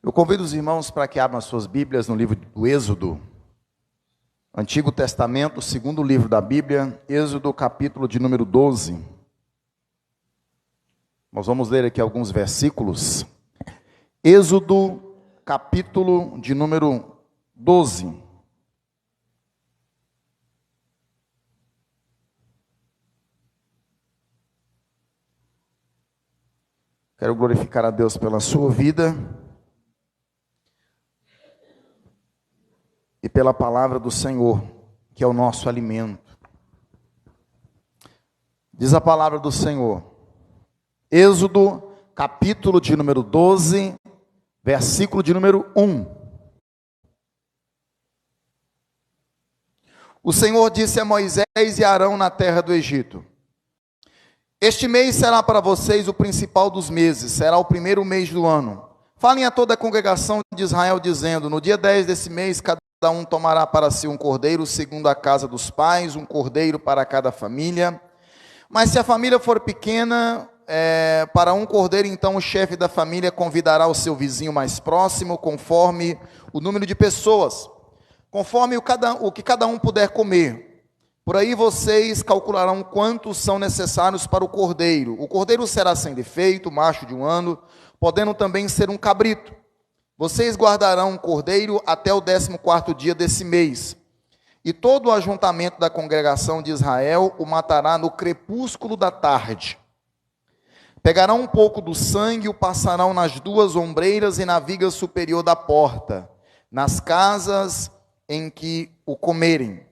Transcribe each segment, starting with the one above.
Eu convido os irmãos para que abram as suas Bíblias no livro do Êxodo, Antigo Testamento, segundo livro da Bíblia, Êxodo, capítulo de número 12. Nós vamos ler aqui alguns versículos. Êxodo, capítulo de número 12. Quero glorificar a Deus pela sua vida e pela palavra do Senhor, que é o nosso alimento. Diz a palavra do Senhor, Êxodo, capítulo de número 12, versículo de número 1. O Senhor disse a Moisés e a Arão na terra do Egito: este mês será para vocês o principal dos meses, será o primeiro mês do ano. Falem a toda a congregação de Israel, dizendo: no dia 10 desse mês, cada um tomará para si um cordeiro, segundo a casa dos pais, um cordeiro para cada família. Mas se a família for pequena, para um cordeiro, então o chefe da família convidará o seu vizinho mais próximo, conforme o número de pessoas, conforme o que cada um puder comer. Por aí vocês calcularão quantos são necessários para o cordeiro. O cordeiro será sem defeito, macho de 1 ano, podendo também ser um cabrito. Vocês guardarão o cordeiro até o 14º dia desse mês. E todo o ajuntamento da congregação de Israel o matará no crepúsculo da tarde. Pegarão um pouco do sangue e o passarão nas 2 ombreiras e na viga superior da porta, nas casas em que o comerem.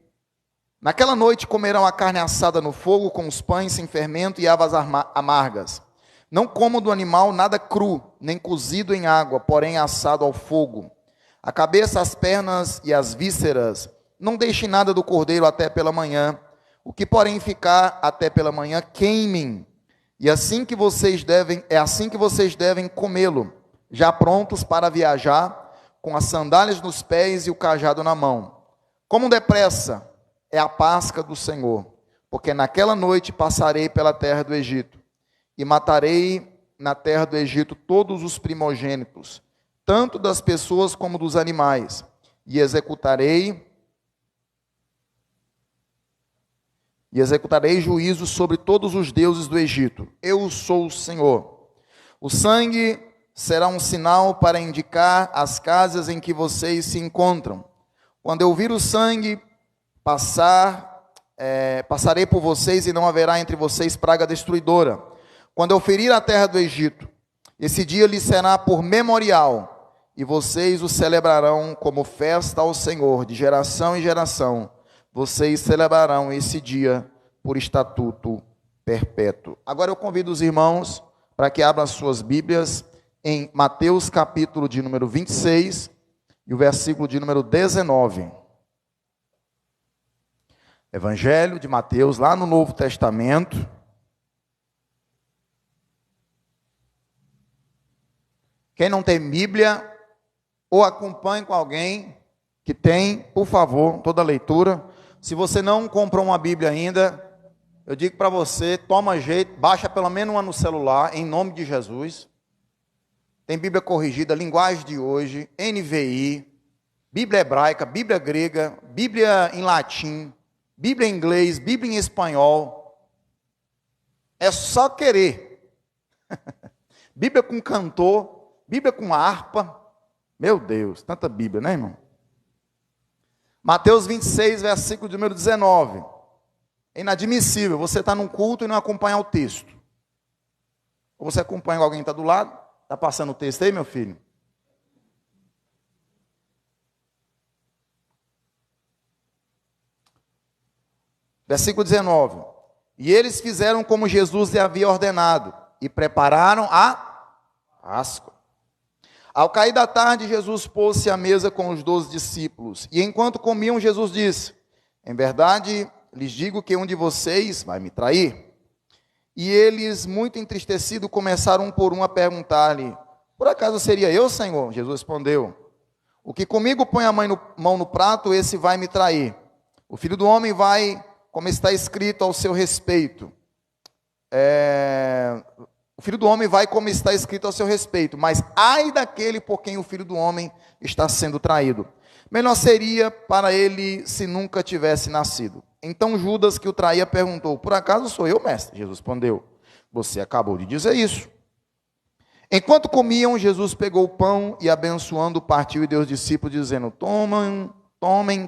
Naquela noite comerão a carne assada no fogo, com os pães sem fermento e havas amargas. Não comam do animal nada cru, nem cozido em água, porém assado ao fogo. A cabeça, as pernas e as vísceras, não deixem nada do cordeiro até pela manhã. O que porém ficar até pela manhã, queimem. E é assim que vocês devem comê-lo, já prontos para viajar, com as sandálias nos pés e o cajado na mão. Comam depressa. É a Páscoa do Senhor, porque naquela noite passarei pela terra do Egito, e matarei na terra do Egito todos os primogênitos, tanto das pessoas como dos animais, e executarei juízo sobre todos os deuses do Egito. Eu sou o Senhor. O sangue será um sinal para indicar as casas em que vocês se encontram. Quando eu vir o sangue passarei por vocês e não haverá entre vocês praga destruidora. Quando eu ferir a terra do Egito, esse dia lhe será por memorial, e vocês o celebrarão como festa ao Senhor, de geração em geração. Vocês celebrarão esse dia por estatuto perpétuo. Agora eu convido os irmãos para que abram as suas Bíblias em Mateus capítulo de número 26 e o versículo de número 19. Evangelho de Mateus, lá no Novo Testamento. Quem não tem Bíblia, ou acompanhe com alguém que tem, por favor, toda a leitura. Se você não comprou uma Bíblia ainda, eu digo para você, toma jeito, baixa pelo menos uma no celular, em nome de Jesus. Tem Bíblia corrigida, linguagem de hoje, NVI, Bíblia hebraica, Bíblia grega, Bíblia em latim, Bíblia em inglês, Bíblia em espanhol. É só querer. Bíblia com cantor, Bíblia com harpa. Meu Deus, tanta Bíblia, né, irmão? Mateus 26, versículo de número 19. É inadmissível você estar num culto e não acompanhar o texto. Ou você acompanha alguém que está do lado. Está passando o texto aí, meu filho? Versículo 19. E eles fizeram como Jesus lhe havia ordenado, e prepararam a Páscoa. Ao cair da tarde, Jesus pôs-se à mesa com os 12 discípulos. E enquanto comiam, Jesus disse: em verdade, lhes digo que um de vocês vai me trair. E eles, muito entristecidos, começaram um por um a perguntar-lhe: por acaso seria eu, Senhor? Jesus respondeu: o que comigo põe a mão no prato, esse vai me trair. O Filho do Homem vai, como está escrito ao seu respeito. O Filho do Homem vai como está escrito a seu respeito, mas ai daquele por quem o Filho do Homem está sendo traído. Melhor seria para ele se nunca tivesse nascido. Então Judas, que o traía, perguntou: por acaso sou eu, mestre? Jesus respondeu: você acabou de dizer isso. Enquanto comiam, Jesus pegou o pão e, abençoando, partiu e deu aos discípulos, dizendo: tomem,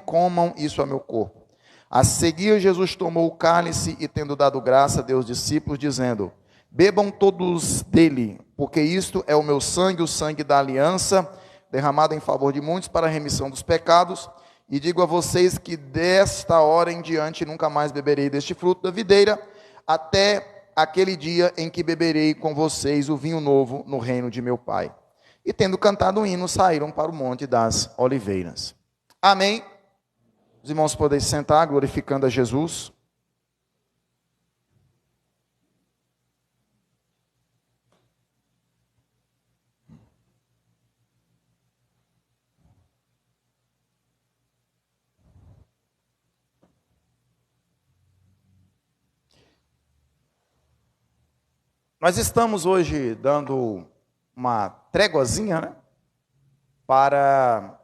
comam, isso é meu corpo. A seguir, Jesus tomou o cálice e, tendo dado graça, deu aos discípulos, dizendo: bebam todos dele, porque isto é o meu sangue, o sangue da aliança, derramado em favor de muitos para a remissão dos pecados. E digo a vocês que desta hora em diante nunca mais beberei deste fruto da videira, até aquele dia em que beberei com vocês o vinho novo no reino de meu Pai. E tendo cantado um hino, saíram para o Monte das Oliveiras. Amém? Os irmãos podem sentar, glorificando a Jesus. Nós estamos hoje dando uma tréguazinha, né, para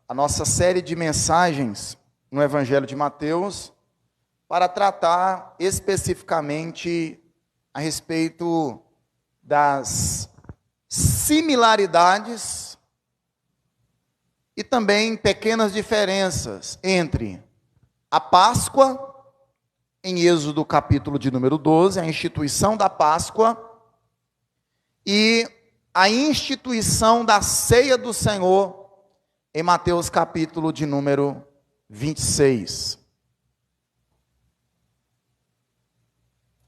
a nossa série de mensagens no Evangelho de Mateus, para tratar especificamente a respeito das similaridades e também pequenas diferenças entre a Páscoa, em Êxodo capítulo de número 12, a instituição da Páscoa, e a instituição da ceia do Senhor, em Mateus capítulo de número 26.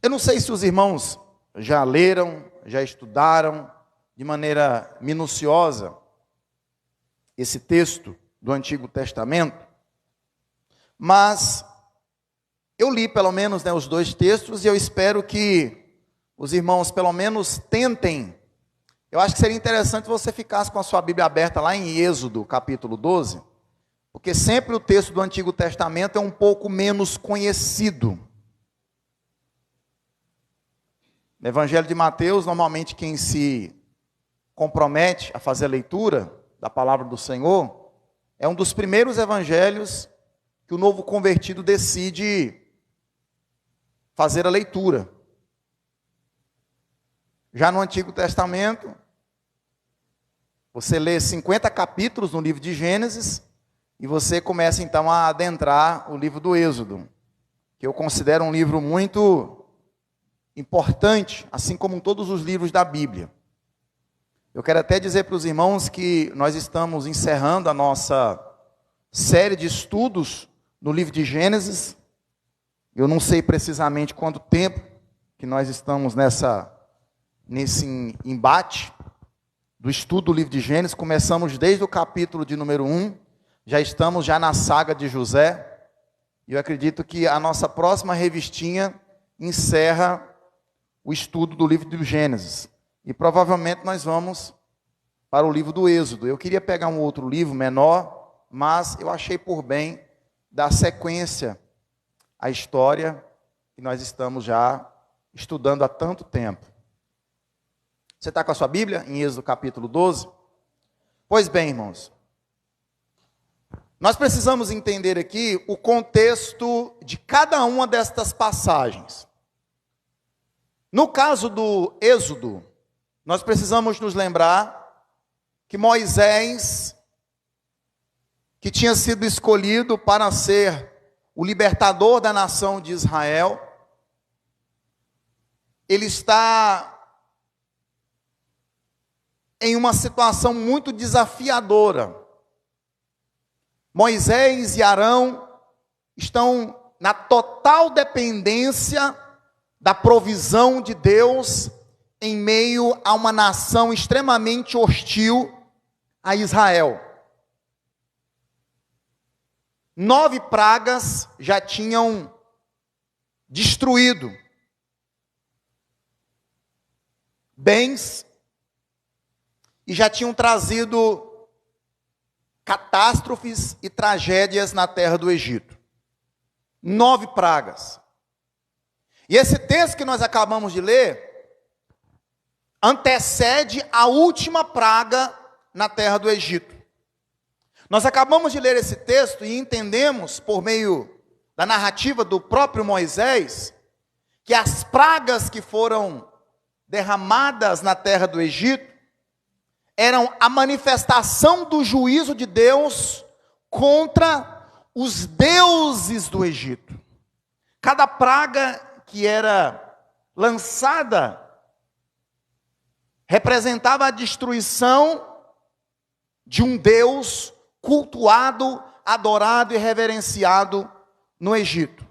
Eu não sei se os irmãos já leram, já estudaram de maneira minuciosa esse texto do Antigo Testamento, mas eu li pelo menos, né, os dois textos, e eu espero que os irmãos pelo menos tentem. Eu acho que seria interessante você ficasse com a sua Bíblia aberta lá em Êxodo capítulo 12, porque sempre o texto do Antigo Testamento é um pouco menos conhecido. No Evangelho de Mateus, normalmente quem se compromete a fazer a leitura da palavra do Senhor é um dos primeiros evangelhos que o novo convertido decide fazer a leitura. Já no Antigo Testamento, você lê 50 capítulos no livro de Gênesis, e você começa então a adentrar o livro do Êxodo, que eu considero um livro muito importante, assim como todos os livros da Bíblia. Eu quero até dizer para os irmãos que nós estamos encerrando a nossa série de estudos no livro de Gênesis. Eu não sei precisamente quanto tempo que nós estamos nesse embate do estudo do livro de Gênesis. Começamos desde o capítulo de número 1, já estamos na saga de José, e eu acredito que a nossa próxima revistinha encerra o estudo do livro de Gênesis, e provavelmente nós vamos para o livro do Êxodo. Eu queria pegar um outro livro menor, mas eu achei por bem dar sequência à história que nós estamos já estudando há tanto tempo. Você está com a sua Bíblia em Êxodo capítulo 12? Pois bem, irmãos, nós precisamos entender aqui o contexto de cada uma destas passagens. No caso do Êxodo, nós precisamos nos lembrar que Moisés, que tinha sido escolhido para ser o libertador da nação de Israel, ele está em uma situação muito desafiadora. Moisés e Arão estão na total dependência da provisão de Deus em meio a uma nação extremamente hostil a Israel. 9 pragas já tinham destruído bens e já tinham trazido catástrofes e tragédias na terra do Egito. 9 pragas. E esse texto que nós acabamos de ler antecede a última praga na terra do Egito. Nós acabamos de ler esse texto e entendemos, por meio da narrativa do próprio Moisés, que as pragas que foram derramadas na terra do Egito eram a manifestação do juízo de Deus contra os deuses do Egito. Cada praga que era lançada representava a destruição de um Deus cultuado, adorado e reverenciado no Egito.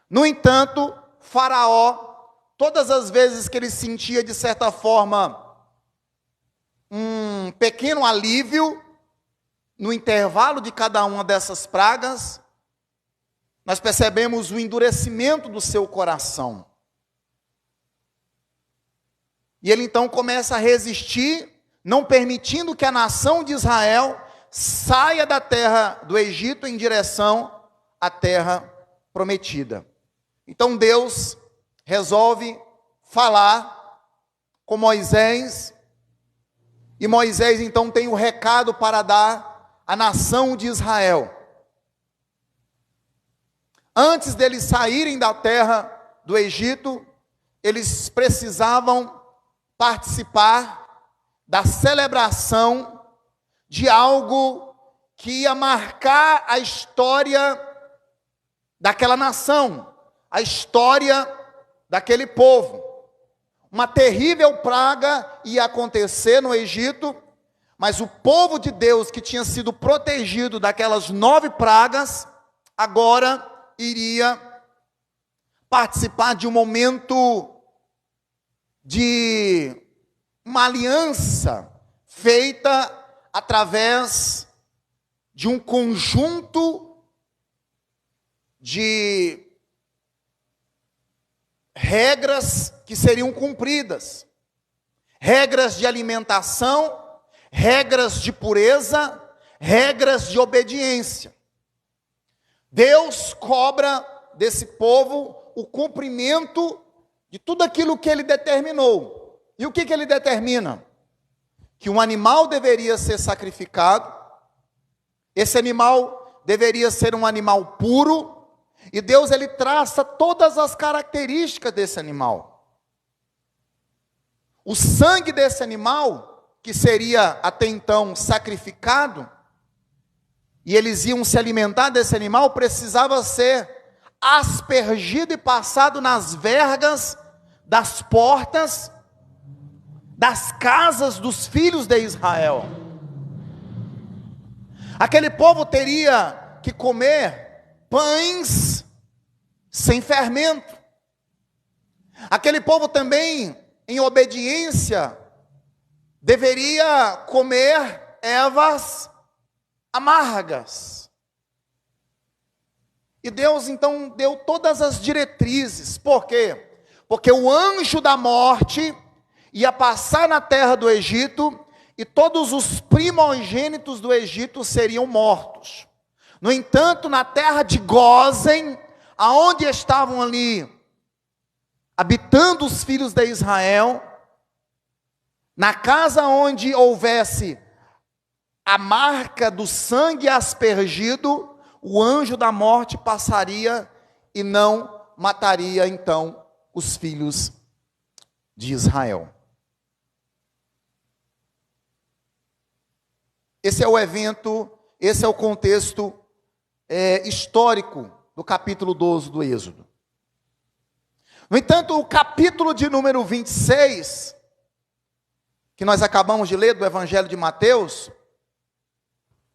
No entanto, Faraó, todas as vezes que ele sentia, de certa forma, um pequeno alívio no intervalo de cada uma dessas pragas, nós percebemos o endurecimento do seu coração. E ele então começa a resistir, não permitindo que a nação de Israel saia da terra do Egito em direção à terra prometida. Então Deus resolve falar com Moisés, e Moisés então tem o recado para dar à nação de Israel. Antes deles saírem da terra do Egito, eles precisavam participar da celebração de algo que ia marcar a história daquela nação, a história daquele povo. Uma terrível praga ia acontecer no Egito, mas o povo de Deus, que tinha sido protegido daquelas 9 pragas, agora iria participar de um momento de uma aliança feita através de um conjunto de regras que seriam cumpridas, regras de alimentação, regras de pureza, regras de obediência. Deus cobra desse povo o cumprimento de tudo aquilo que ele determinou. E o que ele determina? Que um animal deveria ser sacrificado, esse animal deveria ser um animal puro, e Deus ele traça todas as características desse animal. O sangue desse animal, que seria até então sacrificado, e eles iam se alimentar desse animal, precisava ser aspergido e passado nas vergas das portas das casas dos filhos de Israel. Aquele povo teria que comer pães sem fermento. Aquele povo também, em obediência, deveria comer ervas amargas. E Deus então deu todas as diretrizes. Por quê? Porque o anjo da morte ia passar na terra do Egito, e todos os primogênitos do Egito seriam mortos. No entanto, na terra de Gósen, aonde estavam ali habitando os filhos de Israel, na casa onde houvesse a marca do sangue aspergido, o anjo da morte passaria e não mataria então os filhos de Israel. Esse é o evento, esse é o contexto histórico do capítulo 12 do Êxodo. No entanto, o capítulo de número 26, que nós acabamos de ler do Evangelho de Mateus,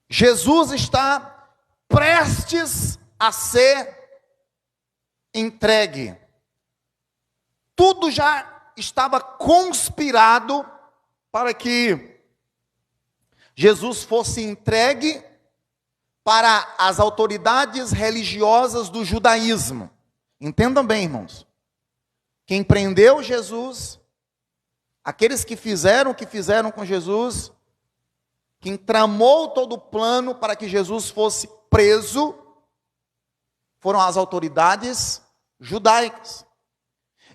Jesus está prestes a ser entregue. Tudo já estava conspirado para que Jesus fosse entregue para as autoridades religiosas do judaísmo. Entendam bem, irmãos. Quem prendeu Jesus, aqueles que fizeram o que fizeram com Jesus, quem tramou todo o plano para que Jesus fosse preso, foram as autoridades judaicas.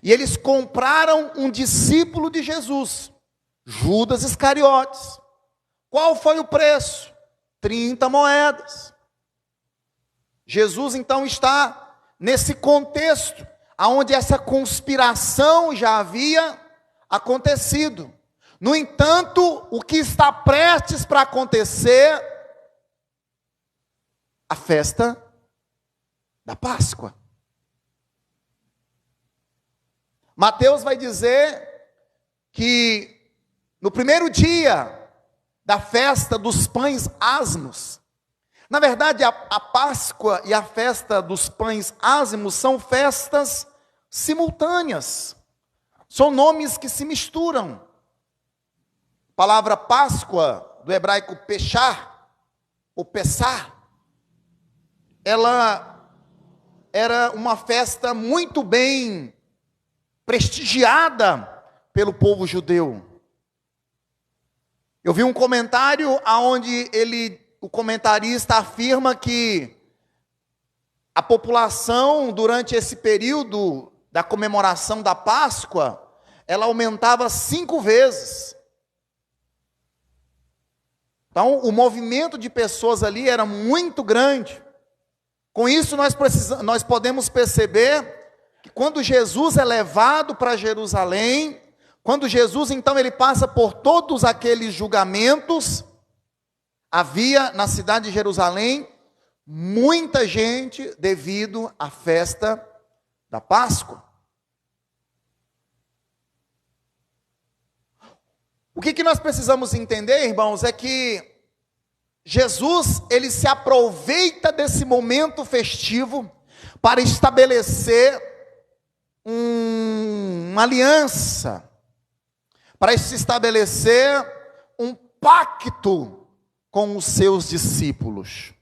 E eles compraram um discípulo de Jesus, Judas Iscariotes. Qual foi o preço? 30 moedas. Jesus então está nesse contexto, onde essa conspiração já havia acontecido. No entanto, o que está prestes para acontecer? A festa da Páscoa. Mateus vai dizer que no primeiro dia da festa dos pães asmos, na verdade a Páscoa e a festa dos pães asmos são festas simultâneas, são nomes que se misturam. A palavra Páscoa, do hebraico pechar, ou pessar, ela era uma festa muito bem prestigiada pelo povo judeu. Eu vi um comentário onde o comentarista afirma que a população, durante esse período da comemoração da Páscoa, ela aumentava 5 vezes. Então, o movimento de pessoas ali era muito grande. Com isso, nós podemos perceber que quando Jesus é levado para Jerusalém, quando Jesus, então, ele passa por todos aqueles julgamentos, havia na cidade de Jerusalém muita gente devido à festa da Páscoa. O que nós precisamos entender, irmãos, é que Jesus, ele se aproveita desse momento festivo para estabelecer uma aliança, para se estabelecer um pacto com os seus discípulos.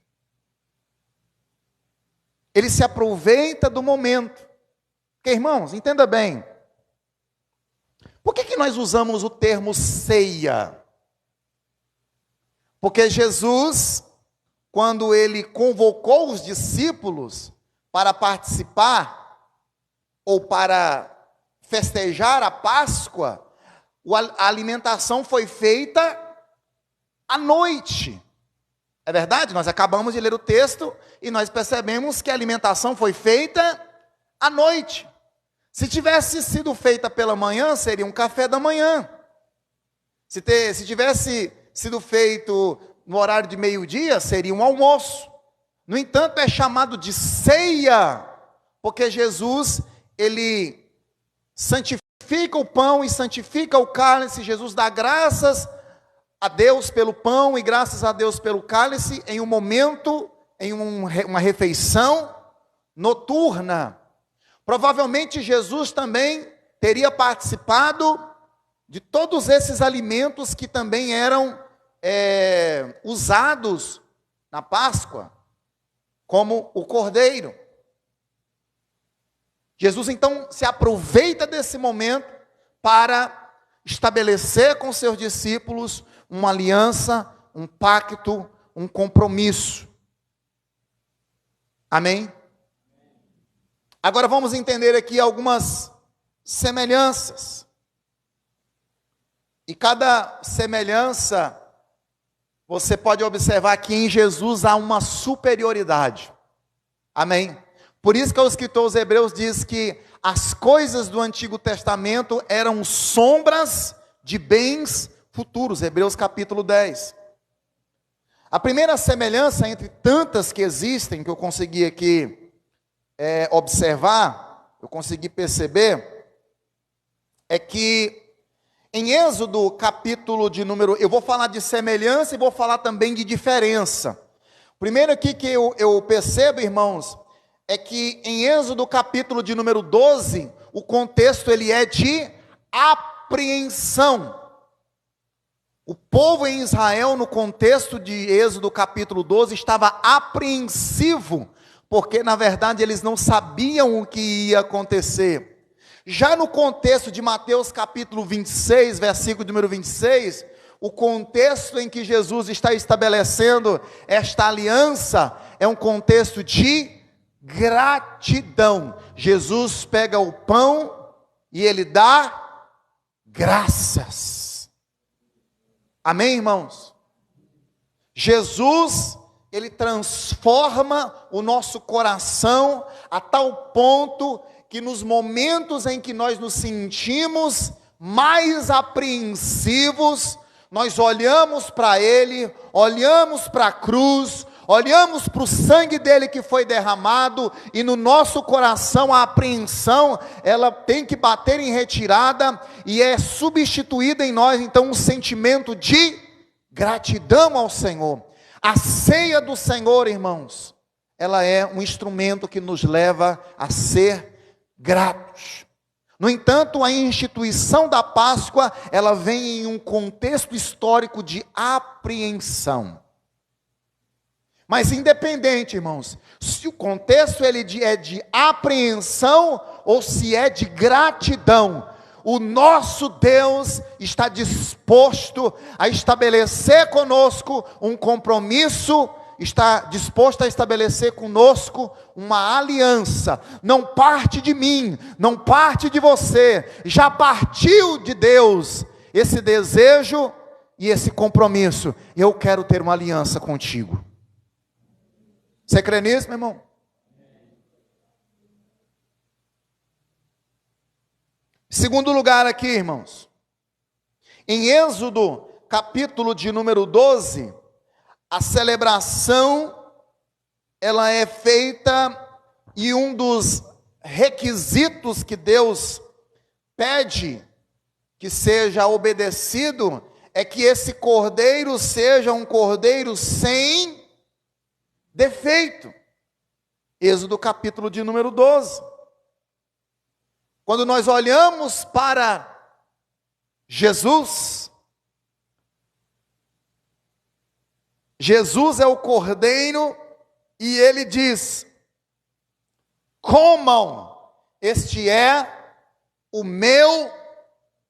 Ele se aproveita do momento. Porque, irmãos, entenda bem, por que nós usamos o termo ceia? Porque Jesus, quando ele convocou os discípulos para participar, ou para festejar a Páscoa, a alimentação foi feita à noite. É verdade? Nós acabamos de ler o texto e nós percebemos que a alimentação foi feita à noite. Se tivesse sido feita pela manhã, seria um café da manhã. Se tivesse sido feito no horário de meio-dia, seria um almoço. No entanto, é chamado de ceia, porque Jesus, ele santifica o pão e santifica o cálice. Jesus dá graças a Deus pelo pão e graças a Deus pelo cálice em um momento, em uma refeição noturna. Provavelmente Jesus também teria participado de todos esses alimentos que também eram usados na Páscoa, como o cordeiro. Jesus então se aproveita desse momento para estabelecer com seus discípulos uma aliança, um pacto, um compromisso. Amém? Agora vamos entender aqui algumas semelhanças. E cada semelhança, você pode observar que em Jesus há uma superioridade. Amém? Por isso que o escritor aos Hebreus diz que as coisas do Antigo Testamento eram sombras de bens futuros. Hebreus capítulo 10. A primeira semelhança entre tantas que existem, que eu consegui aqui observar, eu consegui perceber, é que em Êxodo capítulo de número, eu vou falar de semelhança e vou falar também de diferença. Primeiro aqui que eu percebo, irmãos, é que em Êxodo capítulo de número 12, o contexto ele é de apreensão. O povo em Israel, no contexto de Êxodo capítulo 12, estava apreensivo, porque na verdade eles não sabiam o que ia acontecer. Já no contexto de Mateus capítulo 26, versículo número 26, o contexto em que Jesus está estabelecendo esta aliança é um contexto de gratidão. Jesus pega o pão e ele dá graças. Amém, irmãos? Jesus, ele transforma o nosso coração a tal ponto que nos momentos em que nós nos sentimos mais apreensivos, nós olhamos para ele, olhamos para a cruz, olhamos para o sangue dele que foi derramado, e no nosso coração a apreensão, ela tem que bater em retirada, e é substituída em nós, então, um sentimento de gratidão ao Senhor. A ceia do Senhor, irmãos, ela é um instrumento que nos leva a ser gratos. No entanto, a instituição da Páscoa, ela vem em um contexto histórico de apreensão. Mas independente, irmãos, se o contexto ele é de apreensão ou se é de gratidão, o nosso Deus está disposto a estabelecer conosco um compromisso, está disposto a estabelecer conosco uma aliança. Não parte de mim, não parte de você, já partiu de Deus esse desejo e esse compromisso. Eu quero ter uma aliança contigo. Você crê nisso, meu irmão? Segundo lugar aqui, irmãos, em Êxodo, capítulo de número 12, a celebração, ela é feita, e um dos requisitos que Deus pede que seja obedecido, é que esse cordeiro seja um cordeiro sem defeito. Êxodo capítulo de número 12. Quando nós olhamos para Jesus, Jesus é o cordeiro, e ele diz: comam, este é o meu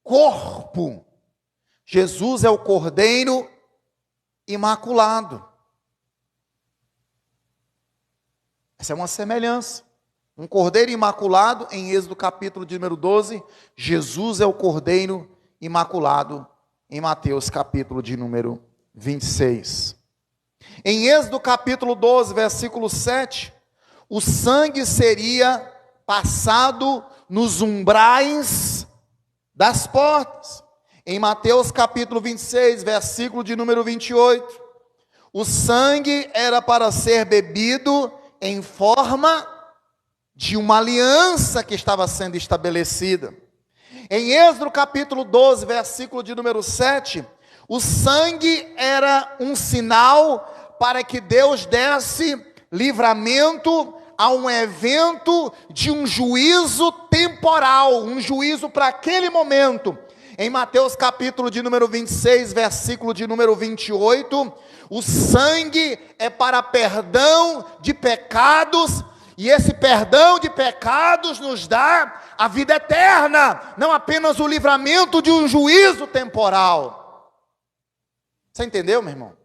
corpo. Jesus é o cordeiro imaculado. Essa é uma semelhança. Um cordeiro imaculado, em Êxodo capítulo de número 12, Jesus é o cordeiro imaculado, em Mateus capítulo de número 26. Em Êxodo capítulo 12, versículo 7, o sangue seria passado nos umbrais das portas. Em Mateus capítulo 26, versículo de número 28, o sangue era para ser bebido em forma de uma aliança que estava sendo estabelecida. Em Êxodo capítulo 12, versículo de número 7, o sangue era um sinal para que Deus desse livramento a um evento de um juízo temporal, um juízo para aquele momento. Em Mateus capítulo de número 26, versículo de número 28, o sangue é para perdão de pecados, e esse perdão de pecados nos dá a vida eterna, não apenas o livramento de um juízo temporal. Você entendeu, meu irmão?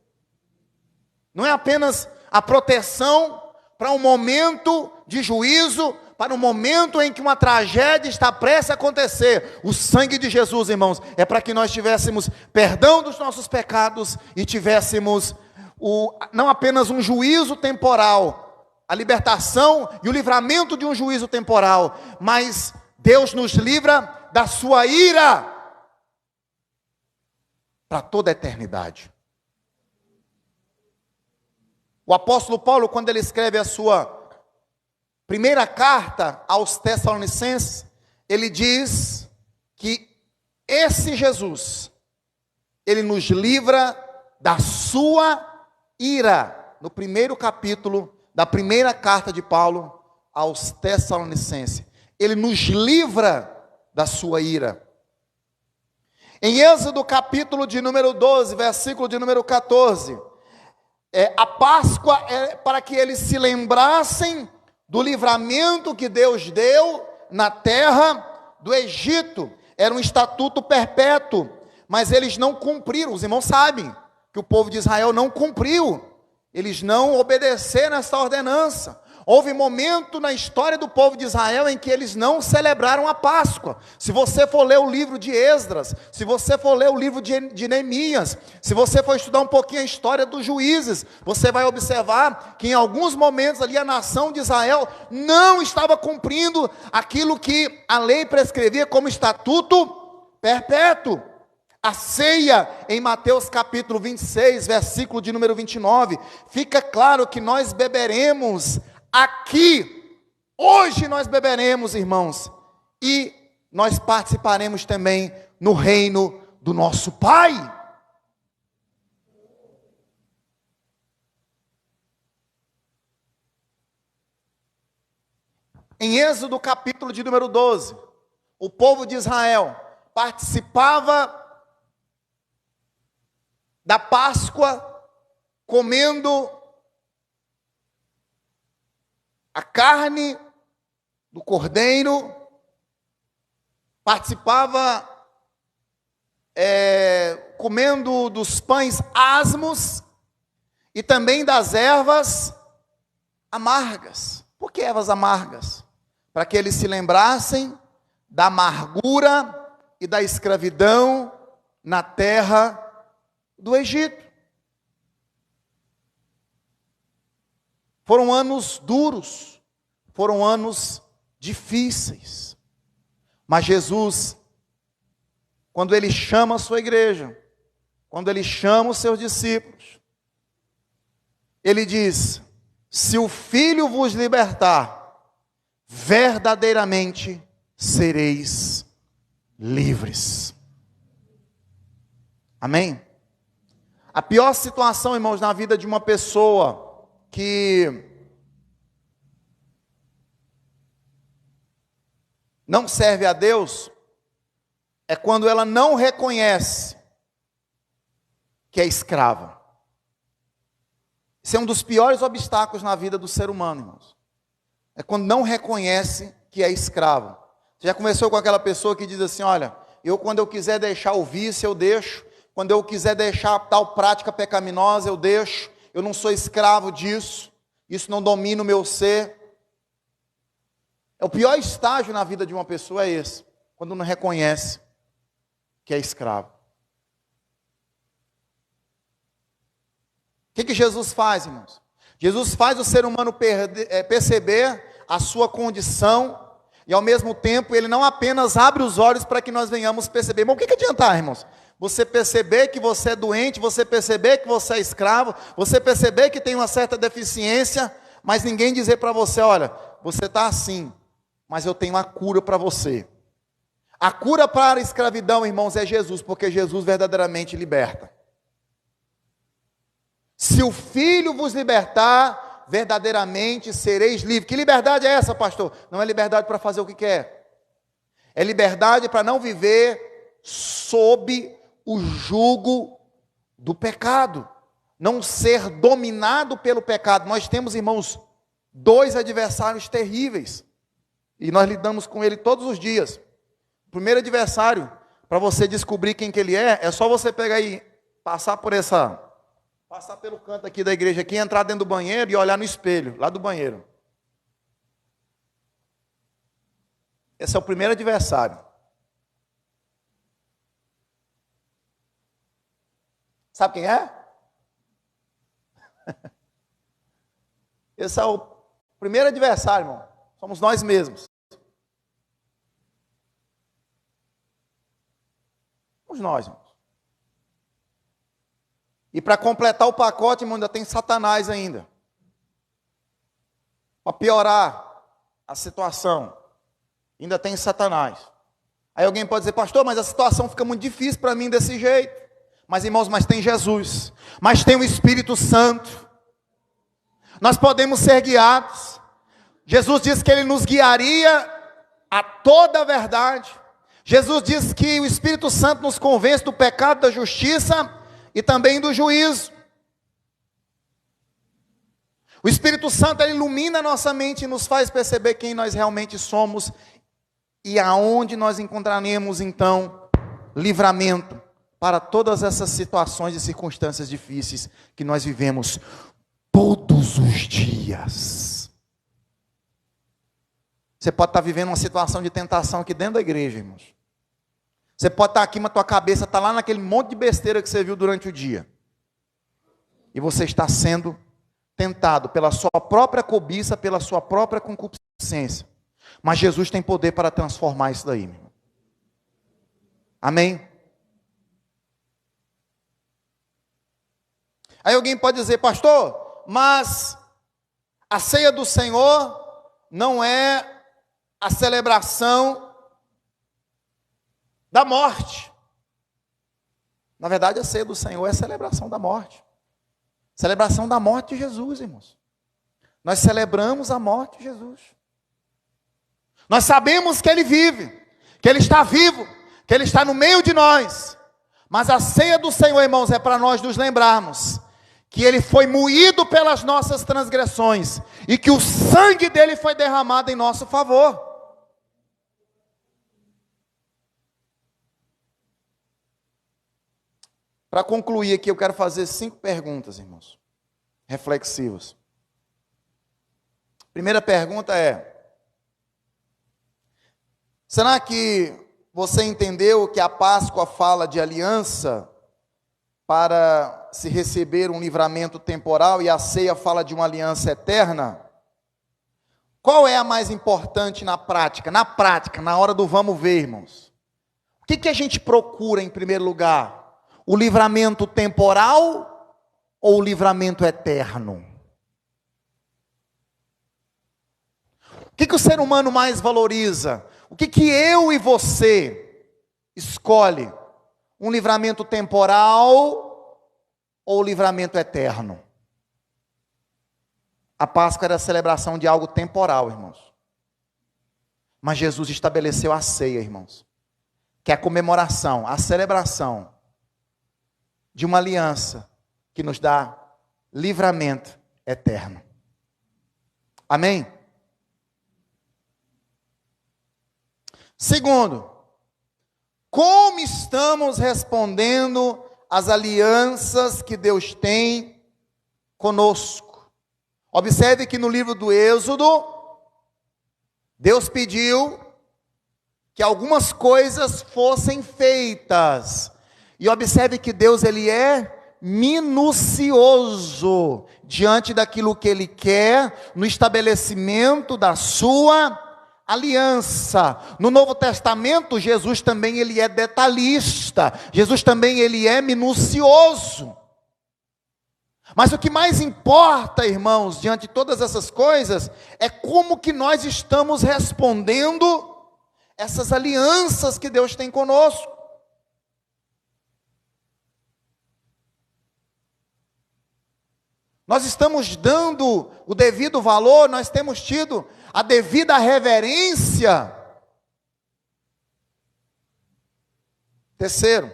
Não é apenas a proteção para um momento de juízo, para um momento em que uma tragédia está prestes a acontecer. O sangue de Jesus, irmãos, é para que nós tivéssemos perdão dos nossos pecados e tivéssemos não apenas um juízo temporal, a libertação e o livramento de um juízo temporal, mas Deus nos livra da sua ira para toda a eternidade. O apóstolo Paulo, quando ele escreve a sua primeira carta aos Tessalonicenses, ele diz que esse Jesus, ele nos livra da sua ira, no primeiro capítulo da primeira carta de Paulo aos Tessalonicenses. Ele nos livra da sua ira. Em Êxodo capítulo de número 12, versículo de número 14, a Páscoa é para que eles se lembrassem do livramento que Deus deu na terra do Egito. Era um estatuto perpétuo, mas eles não cumpriram. Os irmãos sabem que o povo de Israel não cumpriu. Eles não obedeceram essa ordenança. Houve momento na história do povo de Israel em que eles não celebraram a Páscoa. Se você for ler o livro de Esdras, se você for ler o livro de Neemias, se você for estudar um pouquinho a história dos juízes, você vai observar que em alguns momentos ali a nação de Israel não estava cumprindo aquilo que a lei prescrevia como estatuto perpétuo. A ceia, em Mateus capítulo 26, versículo de número 29, fica claro que nós beberemos aqui, hoje nós beberemos, irmãos, e nós participaremos também no reino do nosso Pai. Em Êxodo capítulo de número 12, o povo de Israel participava da Páscoa comendo a carne do cordeiro, participava comendo dos pães asmos e também das ervas amargas. Por que ervas amargas? Para que eles se lembrassem da amargura e da escravidão na terra do Egito. Foram anos duros, foram anos difíceis. Mas Jesus, quando Ele chama a sua igreja, quando Ele chama os seus discípulos, Ele diz: se o Filho vos libertar, verdadeiramente sereis livres. Amém? A pior situação, irmãos, na vida de uma pessoa que não serve a Deus, é quando ela não reconhece que é escrava. Esse é um dos piores obstáculos na vida do ser humano, irmãos. É quando não reconhece que é escravo. Você já conversou com aquela pessoa que diz assim: olha, quando eu quiser deixar o vício, eu deixo. Quando eu quiser deixar tal prática pecaminosa, eu deixo. Eu não sou escravo disso, isso não domina o meu ser. O pior estágio na vida de uma pessoa é esse, quando não reconhece que é escravo. O que Jesus faz, irmãos? Jesus faz o ser humano perceber a sua condição, e ao mesmo tempo Ele não apenas abre os olhos para que nós venhamos perceber. Mas o que adiantar, irmãos? Você perceber que você é doente, você perceber que você é escravo, você perceber que tem uma certa deficiência, mas ninguém dizer para você: olha, você está assim, mas eu tenho a cura para você. A cura para a escravidão, irmãos, é Jesus, porque Jesus verdadeiramente liberta. Se o Filho vos libertar, verdadeiramente sereis livres. Que liberdade é essa, pastor? Não é liberdade para fazer o que quer. É liberdade para não viver sob o jugo do pecado, não ser dominado pelo pecado. Nós temos, irmãos, dois adversários terríveis, e nós lidamos com ele todos os dias. O primeiro adversário, para você descobrir quem que ele é só você pegar aí, passar pelo canto aqui da igreja, aqui, entrar dentro do banheiro e olhar no espelho, lá do banheiro. Esse é o primeiro adversário. Sabe quem é? Esse é o primeiro adversário, irmão. Somos nós mesmos. Somos nós, irmãos. E para completar o pacote, irmão, ainda tem Satanás ainda. Para piorar a situação, ainda tem Satanás. Aí alguém pode dizer: pastor, mas a situação fica muito difícil para mim desse jeito. Mas, irmãos, mas tem Jesus, mas tem o Espírito Santo. Nós podemos ser guiados. Jesus disse que Ele nos guiaria a toda a verdade. Jesus disse que o Espírito Santo nos convence do pecado, da justiça e também do juízo. O Espírito Santo, ele ilumina a nossa mente e nos faz perceber quem nós realmente somos e aonde nós encontraremos, então, livramento para todas essas situações e circunstâncias difíceis que nós vivemos todos os dias. Você pode estar vivendo uma situação de tentação aqui dentro da igreja, irmãos. Você pode estar aqui, mas tua cabeça está lá naquele monte de besteira que você viu durante o dia. E você está sendo tentado pela sua própria cobiça, pela sua própria concupiscência. Mas Jesus tem poder para transformar isso daí, meu irmão. Amém? Aí alguém pode dizer, pastor, mas a ceia do Senhor não é a celebração da morte. Na verdade, a ceia do Senhor é a celebração da morte. Celebração da morte de Jesus, irmãos. Nós celebramos a morte de Jesus. Nós sabemos que Ele vive, que Ele está vivo, que Ele está no meio de nós. Mas a ceia do Senhor, irmãos, é para nós nos lembrarmos que Ele foi moído pelas nossas transgressões e que o sangue dEle foi derramado em nosso favor. Para concluir aqui, eu quero fazer 5 perguntas, irmãos, reflexivas. Primeira pergunta é: será que você entendeu que a Páscoa fala de aliança para se receber um livramento temporal e a ceia fala de uma aliança eterna? Qual é a mais importante na prática? Na prática, na hora do vamos ver, irmãos. O que a gente procura em primeiro lugar? O livramento temporal ou o livramento eterno? O que o ser humano mais valoriza? O que eu e você escolhe? Um livramento temporal ou o livramento eterno? A Páscoa era a celebração de algo temporal, irmãos. Mas Jesus estabeleceu a ceia, irmãos, que é a comemoração, a celebração de uma aliança que nos dá livramento eterno. Amém? Segundo, como estamos respondendo às alianças que Deus tem conosco? Observe que no livro do Êxodo, Deus pediu que algumas coisas fossem feitas. E observe que Deus, Ele é minucioso diante daquilo que Ele quer no estabelecimento da sua aliança. No Novo Testamento, Jesus também Ele é detalhista. Jesus também Ele é minucioso. Mas o que mais importa, irmãos, diante de todas essas coisas, é como que nós estamos respondendo essas alianças que Deus tem conosco. Nós estamos dando o devido valor, nós temos tido a devida reverência. Terceiro,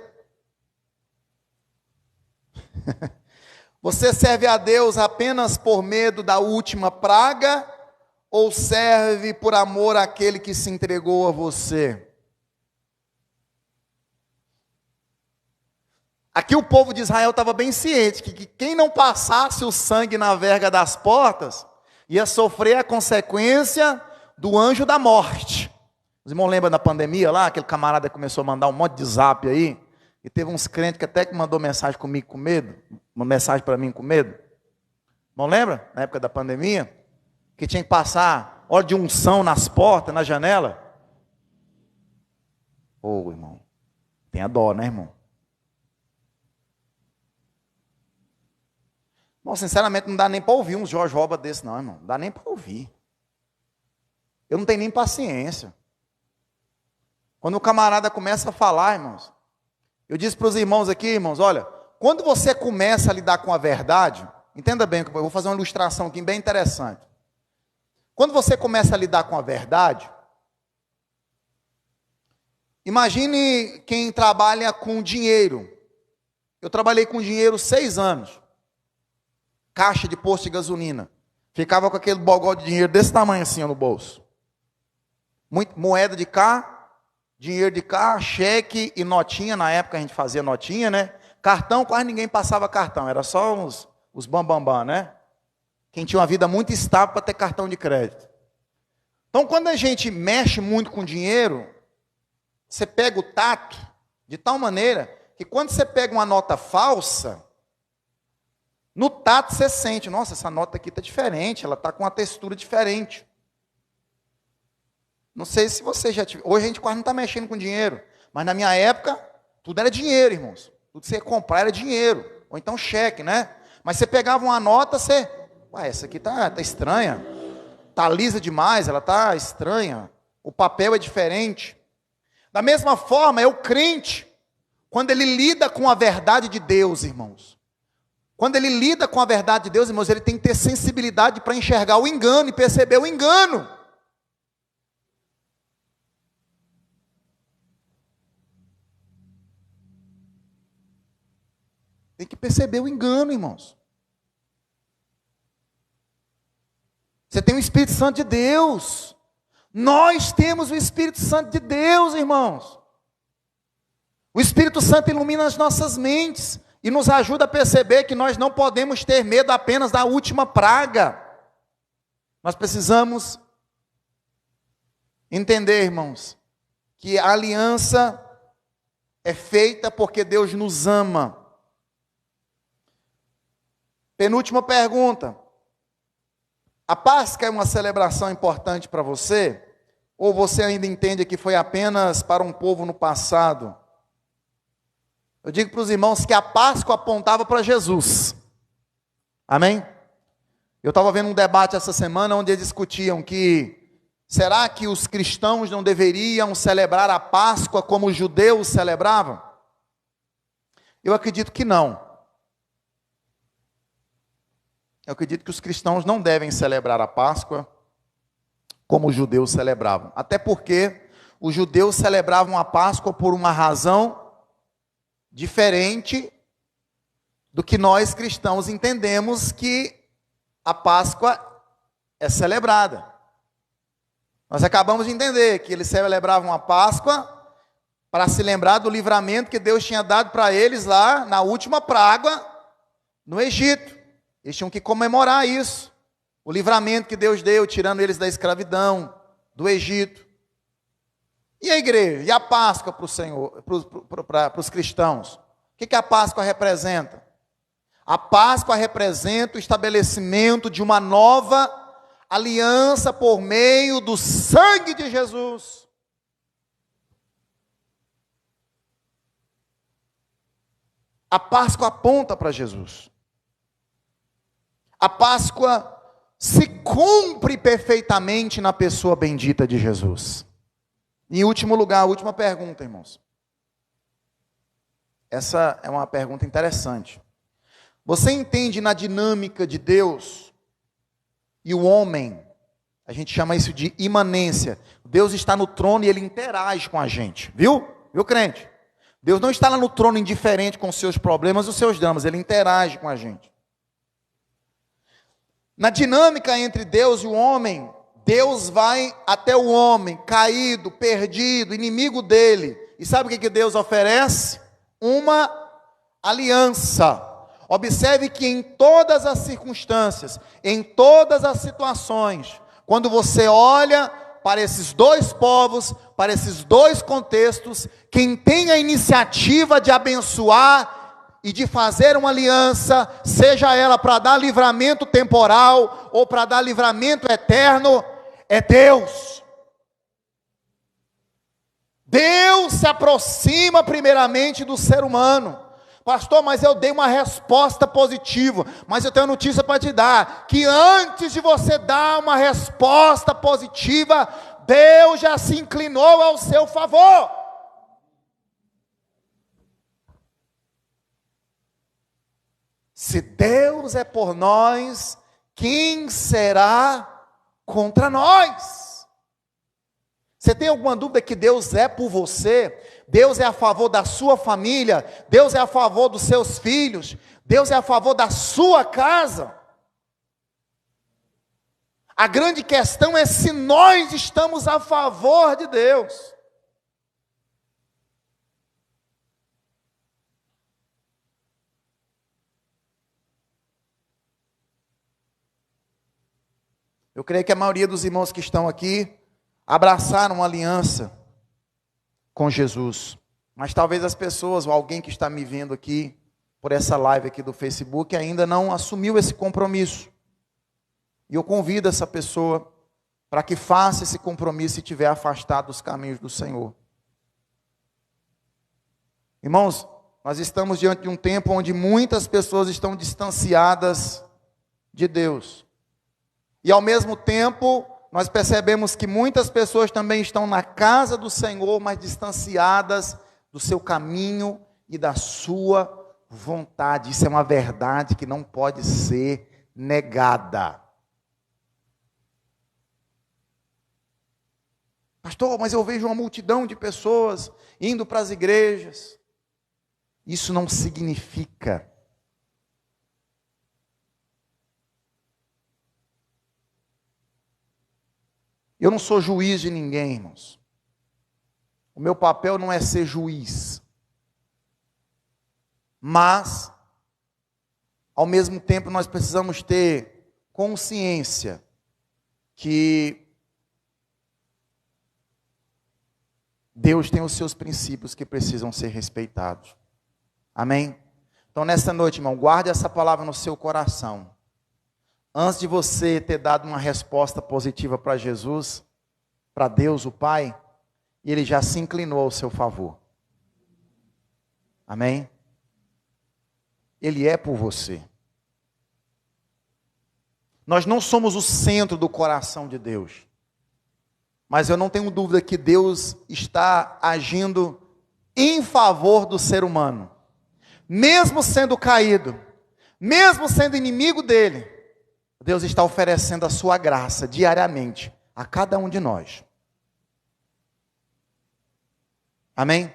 você serve a Deus apenas por medo da última praga ou serve por amor àquele que se entregou a você? Aqui o povo de Israel estava bem ciente que quem não passasse o sangue na verga das portas ia sofrer a consequência do anjo da morte. Os irmãos lembram da pandemia lá? Aquele camarada começou a mandar um monte de zap aí, e teve uns crentes que até que mandou mensagem comigo com medo, uma mensagem para mim com medo. Não lembra? Na época da pandemia, que tinha que passar óleo de unção nas portas, na janela. Ô, irmão, tenha dó, né, irmão? Bom, sinceramente, não dá nem para ouvir uns Jorge Roba desse, não, irmão. Não dá nem para ouvir. Eu não tenho nem paciência. Quando o camarada começa a falar, irmãos, eu disse para os irmãos aqui, irmãos, olha, quando você começa a lidar com a verdade, entenda bem, eu vou fazer uma ilustração aqui bem interessante. Quando você começa a lidar com a verdade, imagine quem trabalha com dinheiro. Eu trabalhei com dinheiro 6 anos. Caixa de posto de gasolina. Ficava com aquele bogó de dinheiro desse tamanho assim no bolso. Moeda de cá, dinheiro de cá, cheque e notinha. Na época a gente fazia notinha, né? Cartão, quase ninguém passava cartão. Era só os bambambam, né? Quem tinha uma vida muito estável para ter cartão de crédito. Então, quando a gente mexe muito com dinheiro, você pega o tato de tal maneira que quando você pega uma nota falsa, no tato você sente, nossa, essa nota aqui está diferente, ela está com uma textura diferente. Não sei se você já tiver. Hoje a gente quase não está mexendo com dinheiro. Mas na minha época, tudo era dinheiro, irmãos. Tudo que você ia comprar era dinheiro. Ou então cheque, né? Mas você pegava uma nota, você... Ué, essa aqui tá estranha. Tá lisa demais, ela tá estranha. O papel é diferente. Da mesma forma, é o crente. Quando ele lida com a verdade de Deus, irmãos. Quando ele lida com a verdade de Deus, irmãos, ele tem que ter sensibilidade para enxergar o engano e perceber o engano. Tem que perceber o engano, irmãos. Você tem o Espírito Santo de Deus. Nós temos o Espírito Santo de Deus, irmãos. O Espírito Santo ilumina as nossas mentes e nos ajuda a perceber que nós não podemos ter medo apenas da última praga. Nós precisamos entender, irmãos, que a aliança é feita porque Deus nos ama. Penúltima pergunta. A Páscoa é uma celebração importante para você? Ou você ainda entende que foi apenas para um povo no passado? Eu digo para os irmãos que a Páscoa apontava para Jesus. Amém? Eu estava vendo um debate essa semana onde eles discutiam que será que os cristãos não deveriam celebrar a Páscoa como os judeus celebravam? Eu acredito que não. Eu acredito que os cristãos não devem celebrar a Páscoa como os judeus celebravam. Até porque os judeus celebravam a Páscoa por uma razão diferente do que nós cristãos entendemos que a Páscoa é celebrada. Nós acabamos de entender que eles celebravam a Páscoa para se lembrar do livramento que Deus tinha dado para eles lá na última praga no Egito. Eles tinham que comemorar isso. O livramento que Deus deu, tirando eles da escravidão, do Egito. E a igreja? E a Páscoa para o Senhor, para os cristãos? O que a Páscoa representa? A Páscoa representa o estabelecimento de uma nova aliança por meio do sangue de Jesus. A Páscoa aponta para Jesus. A Páscoa se cumpre perfeitamente na pessoa bendita de Jesus. Em último lugar, a última pergunta, irmãos. Essa é uma pergunta interessante. Você entende na dinâmica de Deus e o homem? A gente chama isso de imanência. Deus está no trono e Ele interage com a gente. Viu? Viu, crente? Deus não está lá no trono indiferente com os seus problemas e os seus dramas. Ele interage com a gente. Na dinâmica entre Deus e o homem, Deus vai até o homem, caído, perdido, inimigo dele. E sabe o que Deus oferece? Uma aliança. Observe que em todas as circunstâncias, em todas as situações, quando você olha para esses dois povos, para esses dois contextos, quem tem a iniciativa de abençoar e de fazer uma aliança, seja ela para dar livramento temporal ou para dar livramento eterno, é Deus. Deus se aproxima primeiramente do ser humano. Pastor, mas eu dei uma resposta positiva, mas eu tenho notícia para te dar, que antes de você dar uma resposta positiva, Deus já se inclinou ao seu favor. Se Deus é por nós, quem será contra nós? Você tem alguma dúvida que Deus é por você? Deus é a favor da sua família? Deus é a favor dos seus filhos? Deus é a favor da sua casa? A grande questão é se nós estamos a favor de Deus. Eu creio que a maioria dos irmãos que estão aqui abraçar uma aliança com Jesus. Mas talvez as pessoas, ou alguém que está me vendo aqui, por essa live aqui do Facebook, ainda não assumiu esse compromisso. E eu convido essa pessoa para que faça esse compromisso se estiver afastado dos caminhos do Senhor. Irmãos, nós estamos diante de um tempo onde muitas pessoas estão distanciadas de Deus. E ao mesmo tempo, nós percebemos que muitas pessoas também estão na casa do Senhor, mas distanciadas do seu caminho e da sua vontade. Isso é uma verdade que não pode ser negada. Pastor, mas eu vejo uma multidão de pessoas indo para as igrejas. Isso não significa eu não sou juiz de ninguém, irmãos. O meu papel não é ser juiz. Mas, ao mesmo tempo, nós precisamos ter consciência que Deus tem os seus princípios que precisam ser respeitados. Amém? Então, nessa noite, irmão, guarde essa palavra no seu coração. Antes de você ter dado uma resposta positiva para Jesus, para Deus, o Pai, Ele já se inclinou ao seu favor. Amém? Ele é por você. Nós não somos o centro do coração de Deus. Mas eu não tenho dúvida que Deus está agindo em favor do ser humano. Mesmo sendo caído, mesmo sendo inimigo dele, Deus está oferecendo a sua graça diariamente a cada um de nós. Amém?